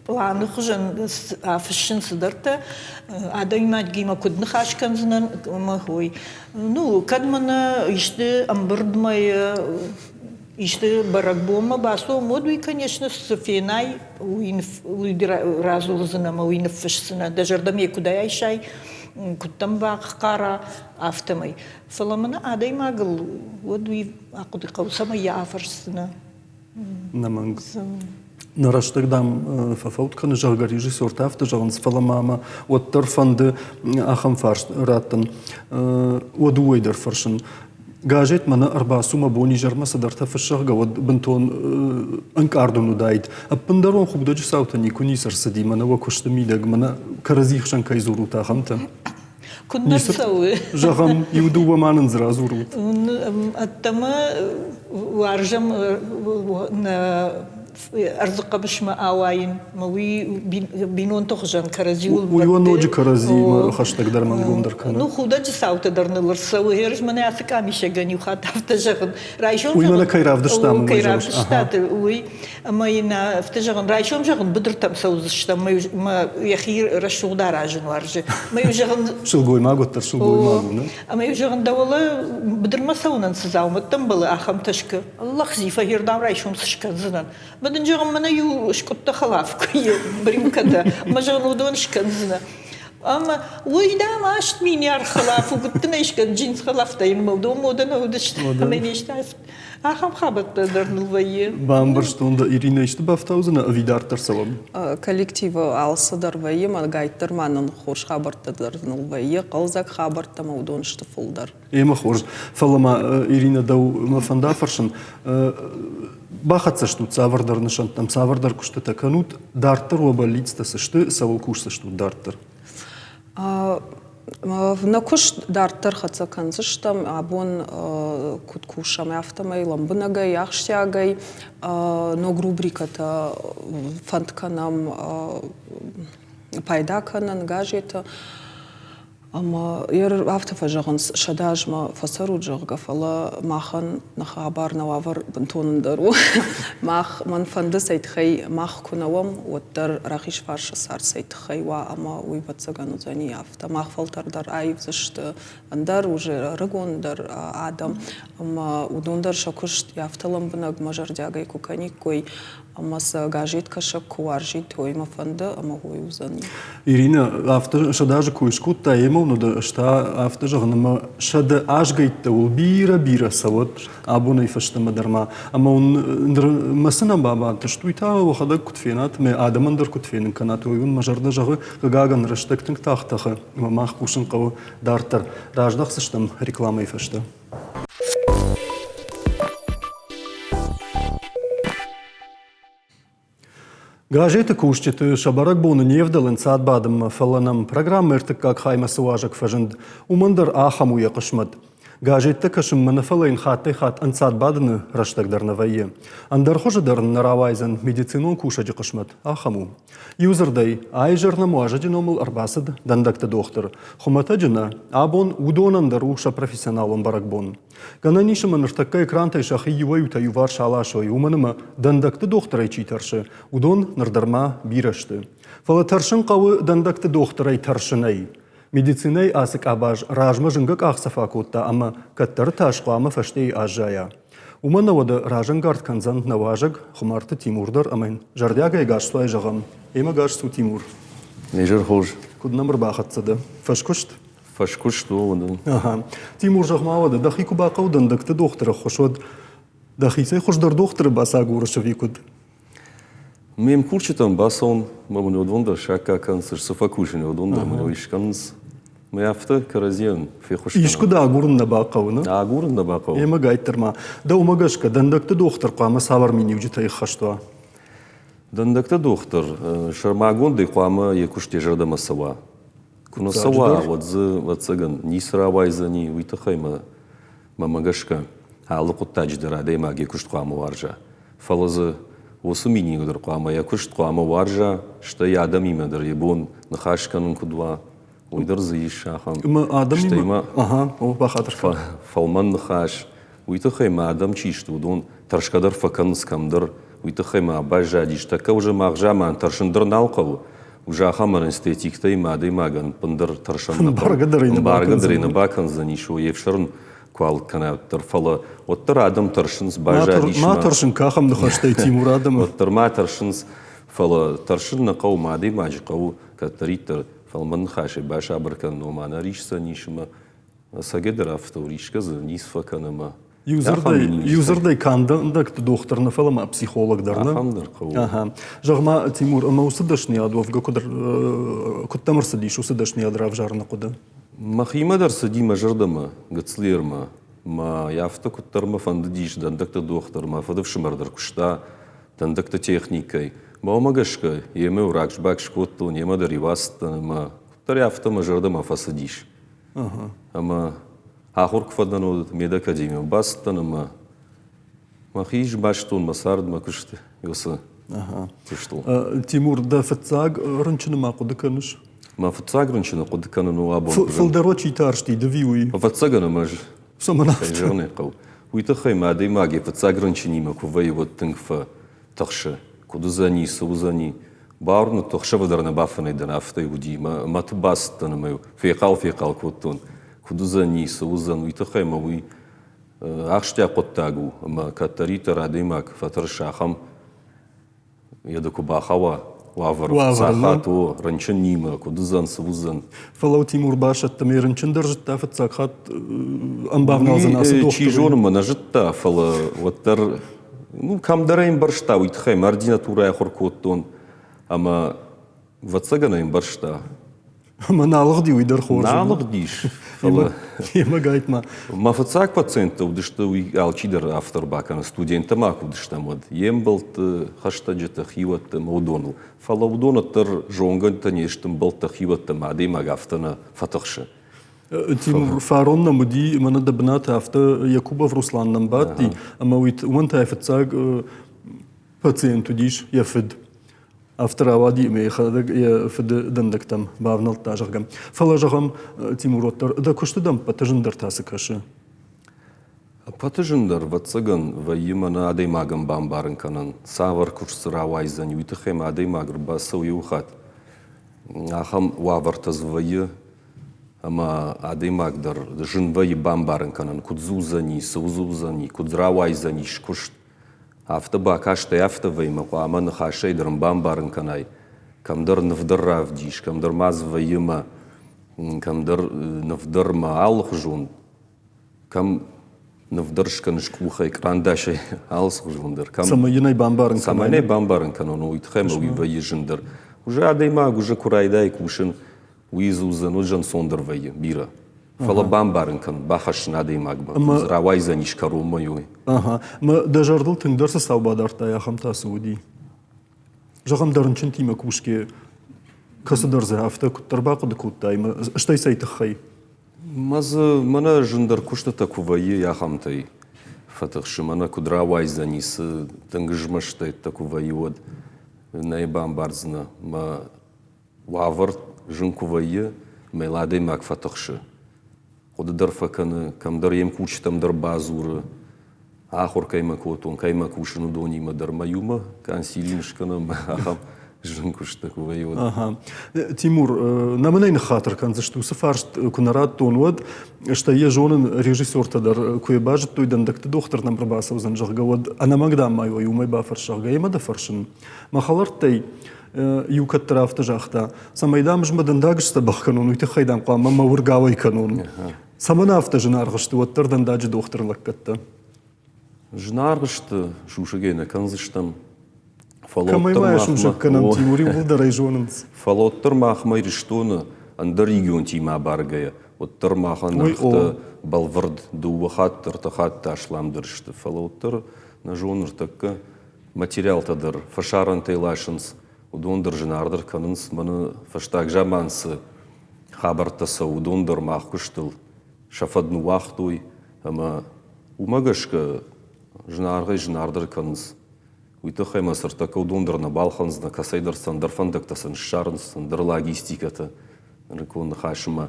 планы хужан афшин сыдарта. Адаймат гима кудны хашканзынан махой. Ну, кадмана иште амбырдмай İşte barakboma baso modu и конечно сфенай разулзына ма уинфшсына дажардам екуда айшай куттам бак кара автомай фаламана адай магыл воду акуды каусама яфарсына Наманг. Нараштагдам фафаутканы жағга режиссер тафты жағынс фаламама оттар фанды ахам фарш раттан одуайдар фаршын. Гажет мана арбасума бони жарма садарта фашага вот бентон анкардону дайт. Аппандарон хубдажи саута никуни сарсади мана вакушта мидаг мана каразихшан кайзурута хамта. Куннарсауы. Жагам юдува манын зразурут. Аттама варжам на арзука бишма ауайн мауи бинон тохжан каразиул уйван ноджи карази хаштаг дарман гондар кана. Ну худажи саута дарнылырсауы ерж мана асыка мишагани хатафта жагын райшом уймана кайравдыштам кайравдыштаты уй майна втажагын райшом жагын быдыртам саузыштам ма яхир рашугдар ажын варжы май жагын шылгой маготтар шылгой магу на май жагын давала быдырма саунан сызауматтам балы ахам ташкы Аллах зифа хирдам райшом сышканзынан بدن جرم من يو شكوت خلاف كي بريمكدا ما جرنو دون شكنزنا أما ويدا ما أشت مين يار خلاف وقلت نيش كان جنس خلاف تاين موضوع مودنا ودشت همين يشتعرف أخم خابط درن الوية بامبرشتوندا إيرينا إشت بافتاوزنا أفيدار ترسوام коллектива алса дарвайы ма гайттар манын хош хабарта дарн алвайы қалзак хабарта маудон штыфылдар Эма хор фалама Ирина дау мафанда фаршын бахатса штут савардар нышан там савардар куштата канут дартер обалицта сышты савол кушса штут дартер на куш дартер хатса канзыштам абон куткушам автомай ламбынагай яхштягай но грубриката фантканам пайдаканан гажета أما أفتح فجعن شداج ما فسروا جرقة فلا ماخن نخابر نوافر بنتون درو ماخ من فند سيتخي ماخ كنوم والدر رخيش فارش صار سيتخي وأما ويبتزغن زني أفتح ماخ فلتر در عيب زشت اندر وجر رجون در آدم أما ودون در شكشت يفتلم بنق مجر جاگي كوكاني كوي أما سجاجيت كشك كوارجيت هو ما فند أما هو يوزني Ирина, автор шадажа куйшкут та ему, но да шта автор жагнама шада ажгайта улбира бира савот абуна ифашта мадарма. Ама он масана баба таштуйта вахада кутфенат ме адамандыр кутфенин канат уйун мажарда жагы гаган раштактың тахтахы мах кушын кау дартар раждах сыштам реклама ифашта. Гажеты кушчеты шабарак буны невдалын саат бадым фаланам программа эртик как хайма сыважак фажынд умандар ахаму якышмат. Гажетті кашым манафалайн хаттай хат ансат бадыны раштагдарна вайе. Андар хожадарн наравайзан медицинон кушаджы кышмат ахаму. Юзырдай айжарна муажадин омыл арбасыд дандакты доктор. Хуматаджина абон удонандар уша профессионалон баракбон. Гананишым аныртакка экрантай шахи юваюта ювар шалашой уманыма дандакты докторай читаршы. Удон нардарма бирашты. Фалатаршын қавы дандакты докторай таршынай. Медицинай асык абаж ражма жынгак ақсафа котта, ама каттары ташқуамы фаштей ажжая. Умана вода ражын гартканзан наважаг хумарты Тимурдар, амайн жардягай гашсуай жағам. Ема гашсу Тимур. Нежер хож. Кудна бір бақытсыды. Фашкушт? Фашкушт одан. Ага. Тимур жағма вода дахи кубақа удандакты доктора хошод. Дахисай хошдар докторы баса гурышы викуд. Мем курчитам басон, мамын одонда шака кансыр сафакушин одонда, мамын ишканс. Маяфта каразиан фехушкана. Ишкуда агурында бақауны? Агурында бақау. Ема гайттырма. Да умагашка дандакты доктор қамы савар мені үжітай хаштуа. Дандакты доктор, шармагонды қамы екуште жардама сава. Куна сава, ватсаган, ни сыравайза, ни уйтахайма мамагашка. Алы құттадждыра, дейма екушт қамы варжа. Фалазы осы минигдыр қамы, екушт қамы варжа, шта ядам имедір, ебон, нахашканын кудва. Уйдар зыйш ахам. Адам ага, о бахатыр. Фалман нахаш. Уйтахайма адам чишт удон таршкадар факан скамдар. Уйтахайма абажа диштака уже мағжама таршындар налқау. Уже ахамар эстетиктай мады маган пындар таршан. Баргадарина бакан занишо евшарн квал канаттар фала. Оттар адам таршынс бажа дишма. Ма таршын кахам нахаштай Тимур адам. Оттар ма таршынс фала таршын нақау мады маджиқау катаритар. Фалман хаши баша баркан номана ришса нишма сагедер авторишка за нисфаканама. Юзердай кандакты докторны фалама психологдарны. Ахамдар қау. Ага. Жағма Тимур, ама усыдашны адовга куттамырсы дейш усыдашны адрав жарны куда? Махимадар садима жардама гацлерма. Ма яфта куттарма фанды дейш дандакты докторма фадывшымардар кушта дандакты техникай. Маомагашка, еме уракш бакш котту, нема даривастан, ма таряфта мажардама фасадиш. Ама ахур кфадану медакадемия бастан, ама махиш баштун масард макушты yosa. Aha. Тиштул. Тимур, да фацаг рынчыны ма куды каныш? Ма фацаг рынчыны куды каныну абон. Фылдаро читаршти, да виуи. Фацагана маж. Саманафт. Кайжарны қау. Уйтахай мадай маги фацаг рынчынима кувай вот тыңфа тахша. Кудузани, саузани. Баарны тохшавадарна бафаны данафта юди. Мат бастаны маю. Фейқал коттун. Кудузани, саузан. Уйтахай мауи. Ахштя коттагу. Ма катарита радаймак фатаршахам. Ядаку бахава. Вавар. Сахату. Ранчан нима. Кудузан, саузан. Фалау Тимур башат там рынчын держит фацаг хат амбавналзан асы доктор. Чижорма нажитта фала. Ваттар. Ну, камдарайм баршта, уйтхайм, ординатура яхор коттон, ама ватсаганаем баршта. Ама налог ди уйдар хожу. Налог диш. Ема гайтма. Ма фацак пациента, удышта уй алчидар автор бакана студента маку удышта мод. Ембалт хаштаджета хиватта маудону. Фала удонаттар жонганта нештым балта хиватта мадей магафтана фатахша. Тимур фаронна муди мана дабната афта Якубов Руслан намбати, ама уит уманта фацаг пациенту диш яфид. Автор авади мейхадык фыды дындыктам бавнал тажыргам. Фалажагам Тимуроттар да куштыдам патыжындар тасы кашы. Патыжындар ватсаган вайымана адаймагам бамбарын канан. Савар курсыра вайзан юйтыхем адаймагр басау юхат. Ахам вавартаз вайы, ама адаймагдар жын вайы бамбарын канан. Кудзузани, саузузани, кудзра вайзани шкушт. Афтаба каштай афтавайма, аман хашейдрам бамбарын канай. Камдар навдар авдиш, камдар маз вайыма, камдар навдарма аллах жун. Кам навдаршкан шкуха экрандашай аллах жундар. Самайнай бамбарын канай. Самайнай бамбарын канан, уйтхема уйвайы жындар. Уже адаймаг, уже курайдай кушын, уизузан, уджан сондар вайы, бира. Фала бамбарын кан, бахашын адаймагба. Зравайзан ишкару мойой. Ага, ма дажардыл тыңдарсы саубадарта яхам тасы уди. Жағам дарынчын тима кушке касыдарзы афта куттарбақыды куттайма. Штай сайтық хай? Мазы мана жындар кушта такувайы яхамтай. Фатықшы мана кудравайзан isi тыңгыжмаштай такувайы од. Найбам барзына. Ма вавар жын кувайы мейладаймаг фатықшы. Қодыдар факаны, камдар ем кучтамдар базуры, ахор кайма котон, кайма кушыны донима дармаюма, кансилиншканы ахам жын кушта кувайод. Ага. Тимур, намынайны хатыр канзыштусы фаршт кунарат тонуад, что е жонын режиссер-тадар куе бажыт тойдан дакты доктор нам рабасаузан жағгавад, анамагдам майо юмай бафар шағга, ема да фаршын. Махалартай юкат тарафты жақта, самайдам жмадан дагышта бақ канон, уйты хайдам қама мавыргавай канон. Самана авто жынарғышты, оттардан даджы докторлық катты. Жынарғышты шушыгейна канзыштам. Камаймая шушак канам Тимури бұлдарай жоныныз. Фалоттар махмай риштоны анда регион тима баргая. Оттар маханақты балвард дувахаттар тахатты ашламдырышты. Фалоттар на жоныр такка материал тадар фашаран тайлашынс. Удондар жынардар канынс маны фаштак жамансы хабартаса удондар махкуштыл. Шафадну вахтой, ама умагашка жынарғай жынардар канынс. Уйты хайма сыртака удондарна балханзна касайдар сандар фандактасын шарынс, сандар логистиката. Рыконны хашыма.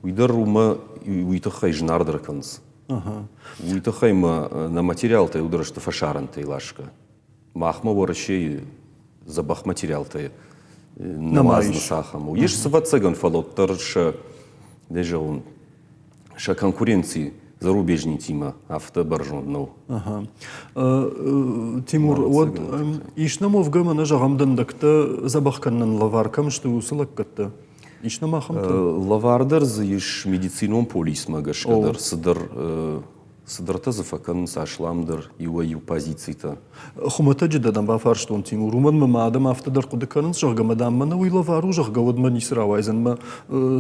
Уйдар ума уйты хай жынардар канынс. Уйты хайма на материал-тай ударышты фашаран тайлашка. Махма ворачей забах материал-тай намазны сахаму. Еш сыватсаган фалоттарша, даже он ша конкуренции зарубежный тима автобаржон. Тимур, вот ишнаму в гамана жағамдан дакта забахканнан лаваркам, что усылак катта. Ишнамахамта? Лавардар за еш медицином полис магашкадар, сыдырта зафакан сашламдар ю позиции-то. Хумата жидадам бафарштон Тимур. Уман ма адам автодар кудыканын жағгамадам мана уйлавару жағгавадма нисравайзан ма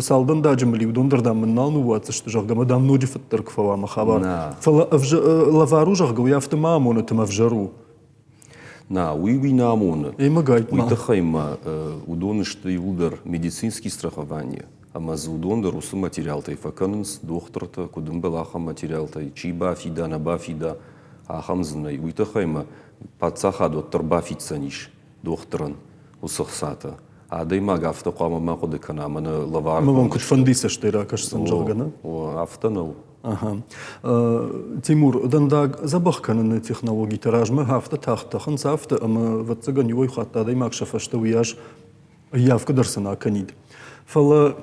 салдан даджым ливдондардан манналну ватса, что жағгамадам ноджи фаттар кфавама хабар. Фала лавару жағгау яфтыма амона тыма вжару. На, уйви на амона. Магайт ма. Уйтахайма удонышты юлдар медицинский страхование. Ама за удондар усы материал-тай факанынс докторта, кудым был ахам материал-тай, чи бафида, на бафида, ахам знай. Уйтахайма пацаха доктор бафицаниш, докторан усахсата. Адайма гафта қама мақуды кана, мана лавар. Мамам куч фандиса штыра, кашсан жағгана? Афтанал. Тимур, дандаг забахканын технологии таражмы хафта тахтахын сафта, ама ватсаган юой хатта адайма акшафашта уяж явка дарсана канид. Фала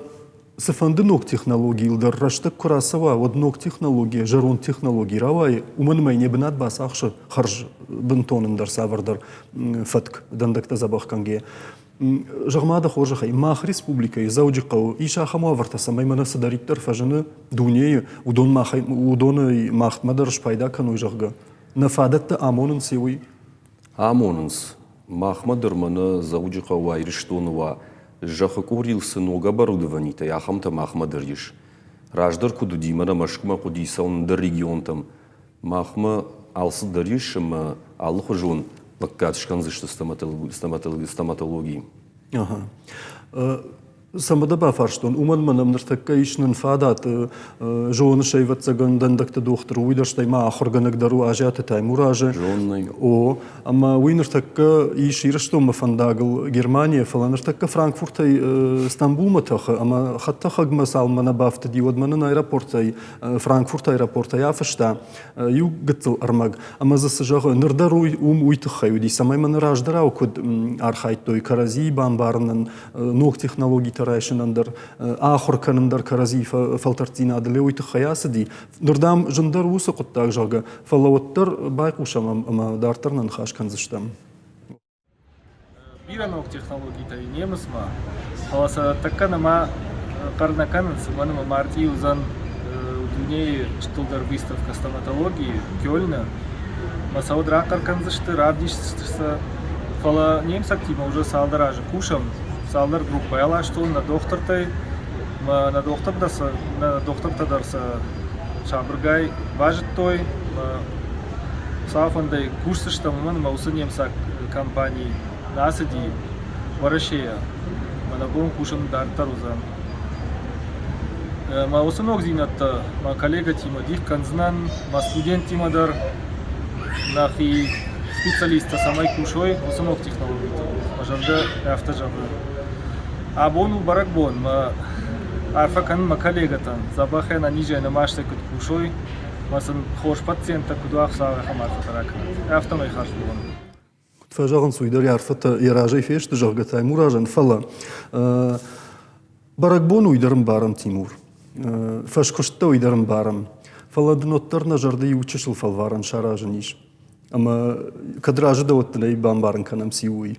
сафанды ног технологии илдар раштак курасава, вот ног технологии, жарон технологии равай, уман майне бинат бас ахшы харж бинтонындар савардар фатк дандакта забахканге. Жағмада хожа хай, мах республика, зауджи қау, иша хаму авартаса, маймана садариттар фажыны дунею, удон махтмадар шпайда кануй жағга. Нафадатта амонын сеуй? Амонынс. Махмадар мана зауджи қау айриштонова, жаха курился нога оборудований-то, яхам-то махмадар еш. Раждар куду димана машкма кудиса он дар регион там. Махма алсы дар еш, ама аллаху жон лаккатышкан зашты стоматологии. Самада бафарштон, уман манам нартакка ишнан фадат, жоны шейват цаган дандакта доктор, уйдаштай ма ахорганак дару ажата тай мураже. Жонный. О, ама уйнартакка иш ирштом фандагл Германия, фаланартакка Франкфуртай Стамбул матаха, ама хатта хагма салмана бафта диодмана на аэропортай, Франкфурт аэропортай афашта, ю гатл армаг, ама за сажага нырдаруй уйтахай, уди самай мана раждарау код архайт той карази бамбарнан, ног технологий райшнандер ахор канандар каразифа фалтартина адлеуит хаясди нурдам жандар уса куттаг жага фалаваттар байкушам ама дартарнан хаш канзыштам Биранок технологията и немысма. Халаса такканама карнаканансы манама марти узан удуне штулдар выставка стоматологии Кёльна. Масаудра карканзышты радишсы фала немсактима уже салдаражы кушам. Салдар группа яла что на доктортай на докторта дарса шабыргай важит той сафандай курсы что мы усынем сак компании насади варашея манагон кушам дартар узан ма усынок зинатта ма коллега тима дих канзнан ма студент тима дар нахи специалиста самай кушой усынок технологий мажанда автожабы Абону баракбон, ма арфакан ма коллегатан, забахай на ниже на маште кут кушой, масан хош пациента кудуах сава хамарфа таракан. Автомай харшбон. фажаган суйдар ярфата яражай феш тажгатай муражан фала баракбон уйдарым барам Тимур. Фашкошта уйдарым барам. Фала дноттар на жарды учишил фалваран шаражаниш. Ама кадражы да отталай бамбаран канам сиуи.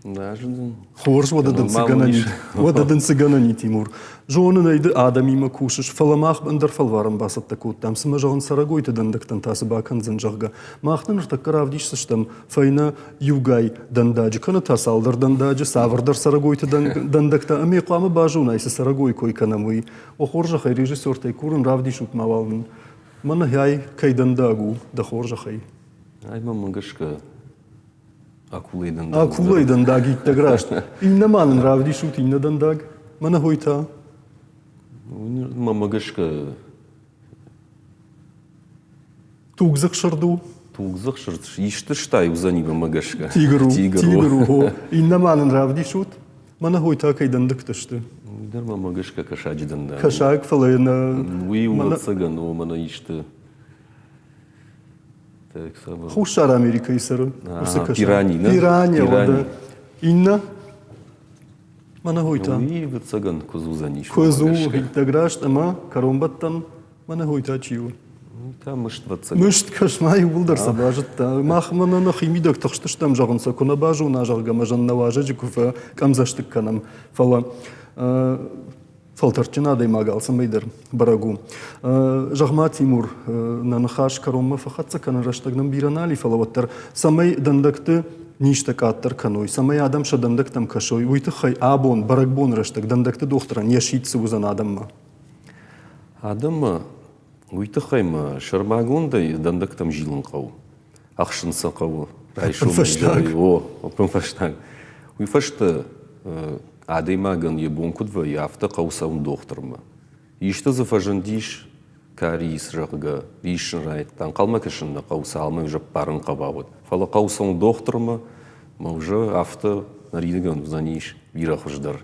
Неожиданно. Хорш водадын цыганани Тимур. Жоны найды адам има кушыш. Фаламах бандар фалварам басат такут. Там сыма жағын сарагойты дандактан тасы бакан зынжағға. Махтын ыртакка равдишсыштам. Файна югай дандаджы. Кана тасалдар дандаджы. Савардар сарагойты дандакта. Ами қуамы бажу найсы сарагой кой канамы. О хоржахай режиссер тайкурын равдиш утмавалын. Мана яй кай дандагу. Да хоржахай. Ай, мамагашка. Акулай дандаг итта грашт. Инна манын равдишут инна дандаг. Мана хойта. Мамагашка. Тугзак шарду. Тугзак шард. Ишты штай узани мамагашка. Тигру. Инна манын равдишут. Мана хойта кай дандак ташты. Дар мамагашка кашаджи данда. Кашак фалайна. Уи ула цыган, о мана ишты. Хушар Америка исары. Пиранина. Пирания. Инна. Мана хойта. Уи вы цыган козу заниш. Козу итта грашт, ама каромбаттан мана хойта чиу. Там мышт ва цыган. Мышт кашмай булдар сабажат. Мах мана на химидок тахштыштам жағынса. Кона бажу на жағга мажан наважа жикуфа камзаштык канам. Фала. Фалтарчина да имагалсан майдар барагу. Жахма Тимур на нахаш карома фахатса кана раштагнам биранали фалаваттар. Самай дандакты ништа каттар каной. Самай адам ша дандактам кашой. Уйты хай абон, барагбон раштаг дандакты дохтара. Няшитсы узан адамма. Адамма уйты хайма шармагондай дандактам жилын қау. Ақшынса қау. Фаштаг. О, опен фаштаг. Уй фашты Адаймаган ебонкудва яфта қаусаун докторма. Ишта зафажандиш карис жағыға ришын райт. Тан қалма кішінна қауса алмай уже парын қабауыд. Фала қаусаун докторма, ма уже афта наридыган заниш вирахыждар.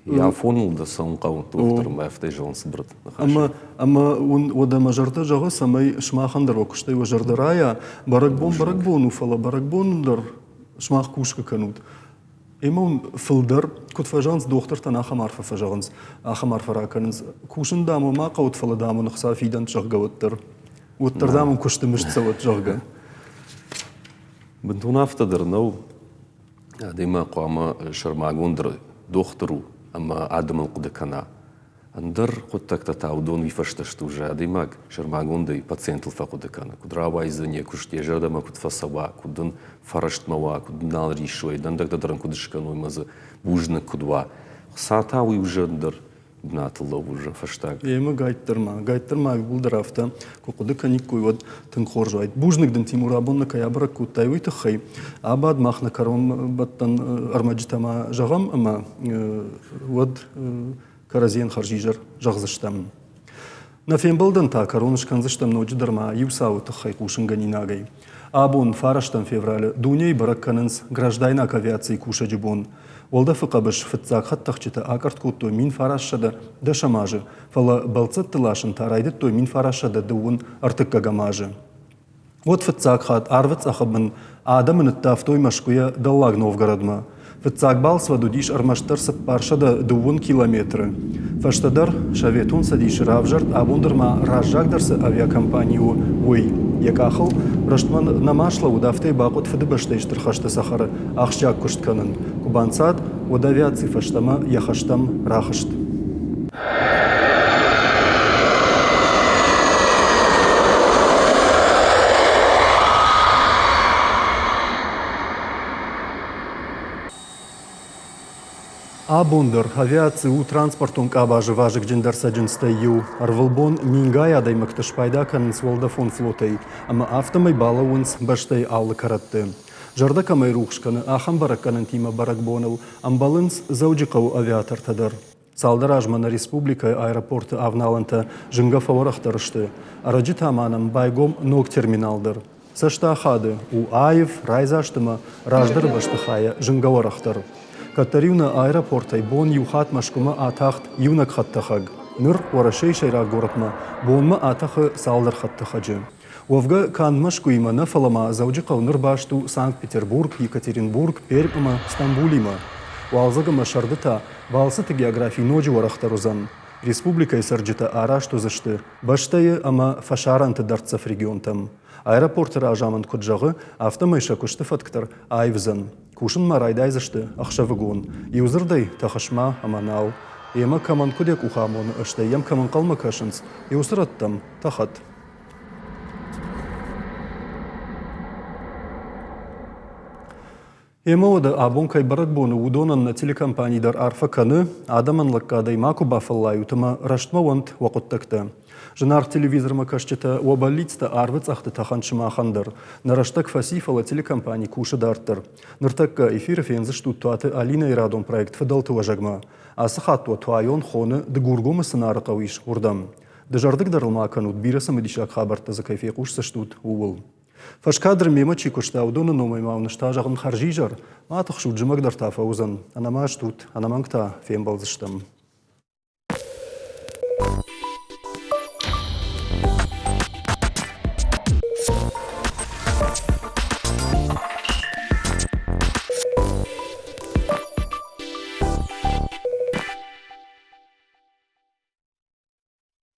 Я фонылда саун қауын докторма афтай жылын сыбырд. Ама ода мажарда жағы самай шмахандар оқыштай ожардарая. Баракбон уфала баракбондар шмах кушка канут. Имам филдер кут фажанс доктор тана хамарфа фажанс хамарфа раканс кушин даму ма қаут фала даму нахса фидан жагга оттар даму кушты мышт сават жагга бентун автодер нау адема қама шармагондр доктору ама адамал кудакана андер куттакта таудон вифашташты уже адемаг шармагондай пациентл факудакана кудрава изане куште жадама кутфасава кудын фараштмава куднал ришой дандагдадырын кудышканой мазы бужны кудва сатауи уже андер بنات الله وجه فشتاق Ема гайттырма булдырафта, кукуды каникуй вот тын хоржайт. Бужник дын Тимурабонна каябра куттай уйтахай. Абад махна каром баттан армаджитама жагам, ама вот каразиен харжижар жагзыштам. На фембалдан та коронышкан зыштам ночи дарма юсау тахай кушын ганинагай. Абон фараштан феврале дуняй баракканынс граждайнак авиации куша джибон. Олда фықабыш фытцак хаттақчыты акарт кутто мин фарашшада да шамажы. Фала балцат тылашын тарайды то мин фарашшада дуын артык кагамажы. Вот фытцак хат арвыц ахабын адамын ыттафтой машкуя даллаг Новгородма. Фытцак балсва дудиш армаштар саппаршада дуын километры. Фаштадар шаветун садиш равжарт абундырма разжагдарсы авиакомпанию «Ой». Якахыл, раштман намашла удафтей бақыт фыды баштайштыр хашты сахары ақшак күштканын. Кубанцат, од авиации фаштама яхаштам рахышт. Абундыр авиации у транспортун кабажы важык джиндар саджинстайю. Арвылбон мингай адаймык тышпайда канын сволдафон флотай, ама автомай балауынс баштай аллы каратты. Жарда камай рухшканы ахам баракканын тима баракбоныл, амбалынс зауджикау авиатор тадар. Салдар ажмана республика аэропорты авналанта жынга фаворахтарышты. Арачы таманам байгом ног терминалдыр. Сашта хады у айв райзаштыма раждар баштыхая жынгаварахтар. Катариуна аэропортай бон юхат машкума атахт юнак хаттахаг. Ныр варашей шайрак горотма бонма атахы салдар хаттахаджы. Уавга кан машкуима нафалама зауджикал ныр башту Санкт-Петербург, Екатеринбург, Пермима, Стамбулима. Уалзагама шардыта балсыты географии ноджи варахтарузан. Республика сарджита арашту зашты. Баштайы ама фашаранты дартсав регионтам. Аэропорты ажаман куджағы автомайша күшті фатктар айвзан. Кушын марайдай зашты ақшавыгон. Еузырдай тахашма аманал. Ема каман кудек ухамоны ашты. Ем каман қалма кашынс. Еусыраттам тахат. Ема ода абонкай баракбоны удонан на телекомпании дар арфаканы адаман лаккадай маку бафаллаю тама раштмавант вақыттакта. Жынар телевизорма кашчета уабаллицта арвыц ахты таханшыма ахандар. Нараштак фасифала телекомпании кушы дартыр. Ныртакка эфир фензыш туаты Алина и Радон проект фадалты важагма. Асахатту туайон хоны дгургумы сынары қауиш урдам. Дажардык дарылма аканут бирасам идишак хабарта за кайфе кушсаштут увыл. Фашкадр мема чикушта аудона номай мауныштаа жағын харжижар, атық шуджымак дартафа узан. Анама аштут, анамангта фем балзыштам.